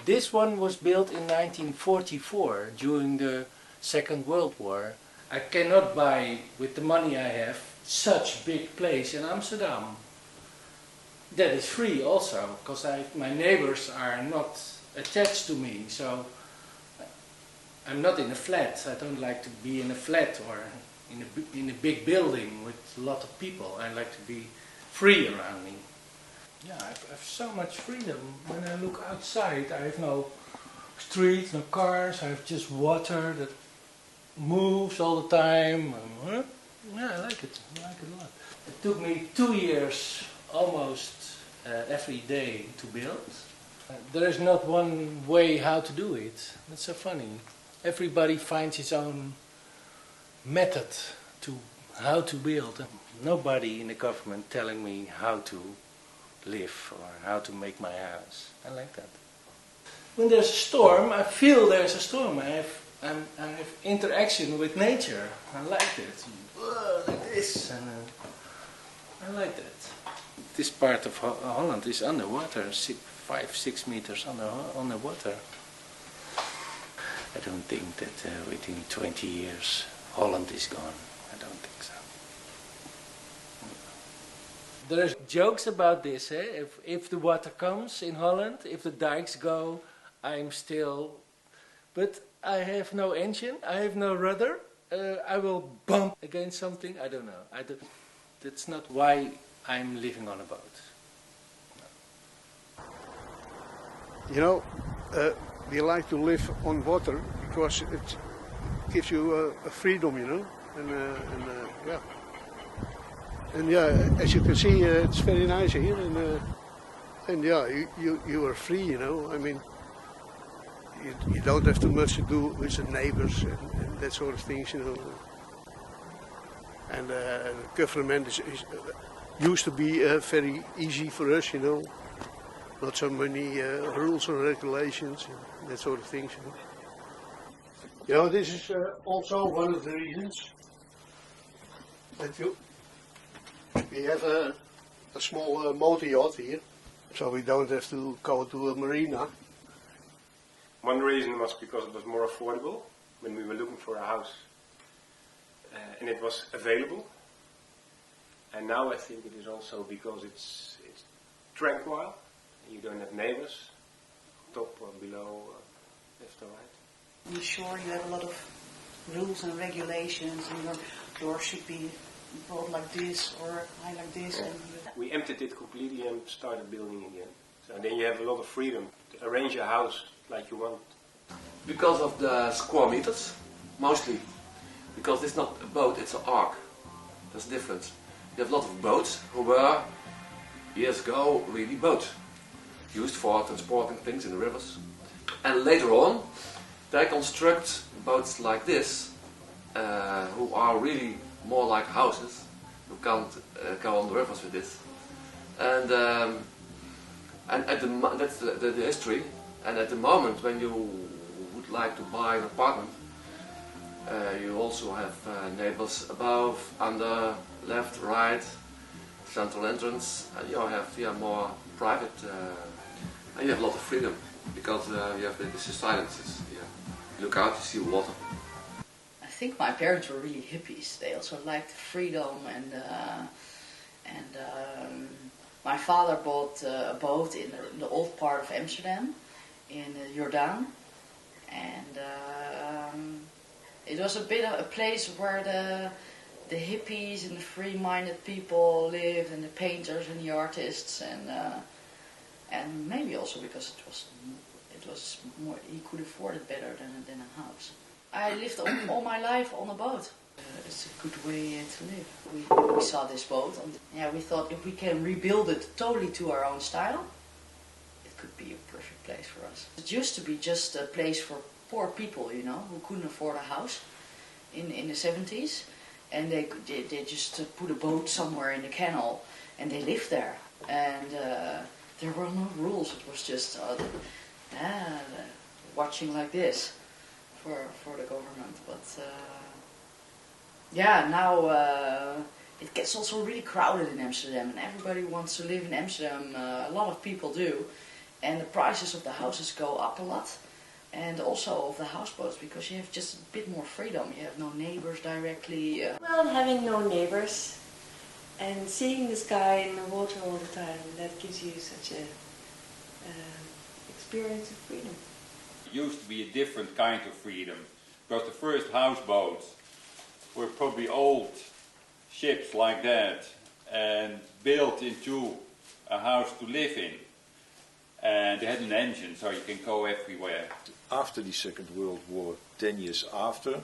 This one was built in 1944 during the Second World War. I cannot buy, with the money I have, such big place in Amsterdam. That is free also, because my neighbors are not attached to me, so I'm not in a flat. I don't like to be in a flat or in a big building with a lot of people. I like to be free around me. Yeah, I have so much freedom. When I look outside, I have no streets, no cars, I have just water that moves all the time. Yeah, I like it a lot. It took me 2 years almost every day to build. There is not one way how to do it. That's so funny. Everybody finds his own method to how to build. Nobody in the government telling me how to live or how to make my house. I like that. When there's a storm, I feel there's a storm. I have interaction with nature. I like it. Like this, and I like that. This part of Holland is underwater, 5-6 meters underwater. I don't think that within 20 years Holland is gone. I don't think so. There's jokes about this. If the water comes in Holland, if the dikes go, I'm still... But I have no engine, I have no rudder. I will bump against something, I don't know. That's not why I'm living on a boat. No. You know, we like to live on water because it gives you a freedom, you know, yeah. And yeah, as you can see, it's very nice here, and yeah, you are free, you know. I mean, you don't have too much to do with the neighbors and that sort of things, you know. And the government is used to be very easy for us, you know. Not so many rules and regulations and that sort of things, you know. You know, this is also one of the reasons that we have a small motor yacht here, so we don't have to go to a marina. One reason was because it was more affordable when we were looking for a house, and it was available. And now I think it is also because it's tranquil. You don't have neighbors, top or below, left or right. On the shore you have a lot of rules and regulations, and your door should be brought like this or high like this. And we emptied it completely and started building again. So then you have a lot of freedom to arrange your house like you want. Because of the square meters, mostly. Because it's not a boat, it's an ark. There's a difference. You have a lot of boats who were, years ago, really boats. Used for transporting things in the rivers. And later on, they construct boats like this, who are really more like houses. You can't go on the rivers with this. And that's the history. And at the moment when you would like to buy an apartment, you also have neighbors above, under, left, right, central entrance, and you have more private, and you have a lot of freedom because you have the silences. Yeah. You look out, you see water. I think my parents were really hippies. They also liked freedom, and my father bought a boat in the old part of Amsterdam, in Jordan, and it was a bit of a place where the hippies and the free-minded people lived, and the painters and the artists, and maybe also because it was more, he could afford it better than a house. I lived all my life on a boat. It's a good way to live. We saw this boat, and yeah, we thought if we can rebuild it totally to our own style, it could be a perfect place for us. It used to be just a place for poor people, you know, who couldn't afford a house in the 70s, and they just put a boat somewhere in the canal, and they lived there, and there were no rules. It was just watching like this for the government. But yeah, now it gets also really crowded in Amsterdam, and everybody wants to live in Amsterdam. A lot of people do, And the prices of the houses go up a lot. And also of the houseboats, because you have just a bit more freedom. You have no neighbors directly. Well, having no neighbors and seeing the sky and the water all the time, that gives you such a experience of freedom. It used to be a different kind of freedom, because the first houseboats were probably old ships like that and built into a house to live in. And they had an engine, so you can go everywhere. After the Second World War, 10 years after,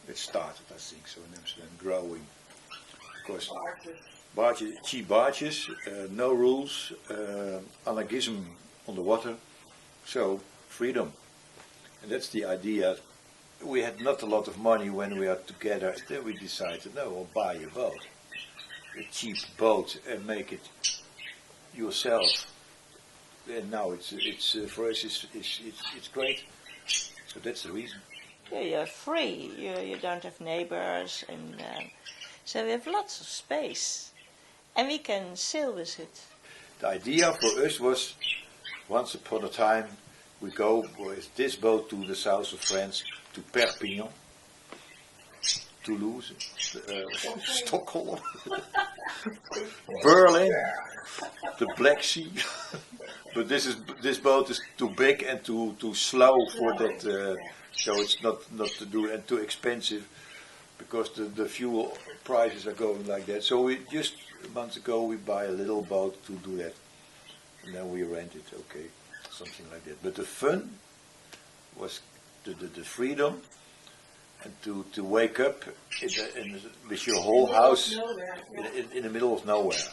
it started, I think, so in Amsterdam, growing. Because barges, cheap barges, no rules, anarchism on the water, so freedom. And that's the idea. We had not a lot of money when we are together. Then we decided, no, we'll buy a boat, a cheap boat, and make it yourself. And now it's for us it's great. So that's the reason. Yeah, you're free. You don't have neighbors, and so we have lots of space, and we can sail with it. The idea for us was, once upon a time, we go with this boat to the south of France, to Perpignan, Toulouse, Stockholm, Berlin, the Black Sea. But this boat is too big and too slow for that, so it's not to do, and too expensive, because the fuel prices are going like that. So we just months ago we buy a little boat to do that, and then we rent it. Okay, something like that. But the fun was the freedom, and to wake up with your whole house in the middle of nowhere.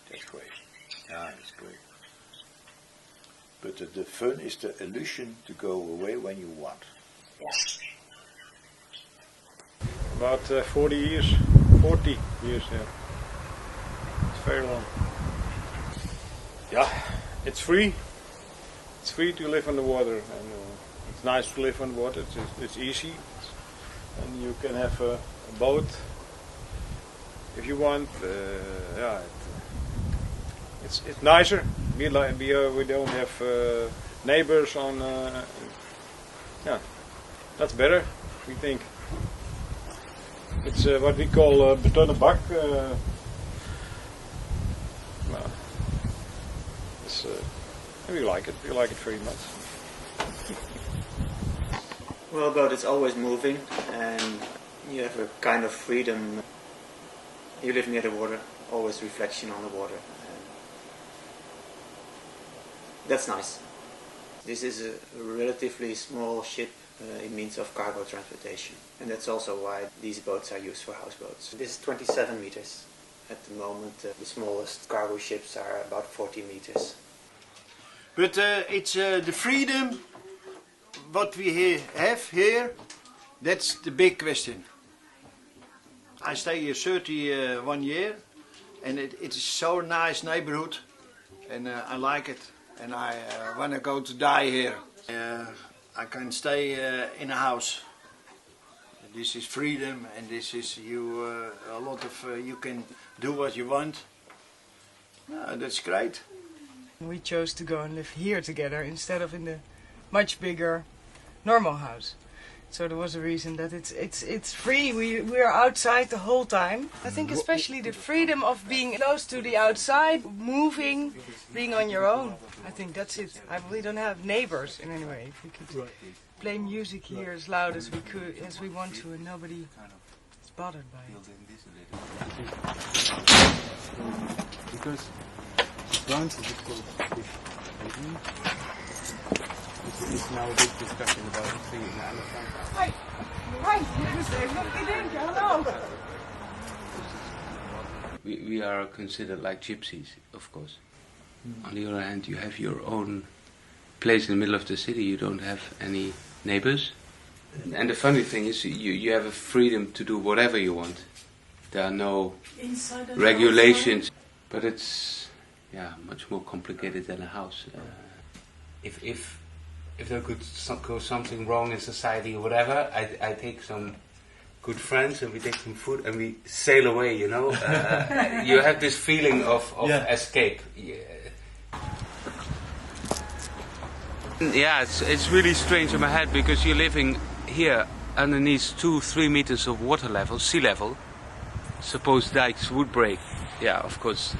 That's great. Yeah, it's great. But the fun is the illusion to go away when you want. Yeah. About 40 years, yeah. It's very long. Yeah, it's free. It's free to live on the water, and it's nice to live on the water. It's easy, and you can have a boat if you want. Yeah, it's nicer. We don't have neighbors on. Yeah, that's better. We think. It's what we call betonnen bak. We like it. We like it very much. Well, a boat is always moving, and you have a kind of freedom. You live near the water, always reflection on the water. That's nice. This is a relatively small ship in means of cargo transportation, and that's also why these boats are used for houseboats. This is 27 meters. At the moment, the smallest cargo ships are about 40 meters. But it's the freedom what we have here, that's the big question. I stay here 31 years, and it's so nice neighborhood, and I like it. And I want to go to die here. I can stay in a house. This is freedom, and this is a lot of you can do what you want. That's great. We chose to go and live here together instead of in the much bigger normal house. So there was a reason that it's free. We are outside the whole time. I think especially the freedom of being close to the outside, moving, being on your own. I think that's it. We don't have neighbors in any way. If we could play music here as loud as we want to, and nobody is bothered by it. Because France is it's now a big discussion about singing. Hi, hello. We are considered like gypsies, of course. On the other hand, you have your own place in the middle of the city. You don't have any neighbors. And the funny thing is, you have a freedom to do whatever you want. There are no regulations, but it's much more complicated than a house. If there could go something wrong in society or whatever, I take some good friends and we take some food and we sail away, you know. You have this feeling of escape. Yeah, it's really strange in my head because you're living here underneath 2-3 meters of water level, sea level. Suppose dikes would break. Yeah, of course,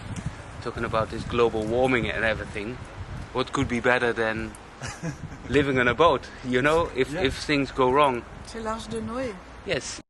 talking about this global warming and everything, what could be better than living on a boat, you know, if things go wrong? C'est l'Arche de Noé. Yes.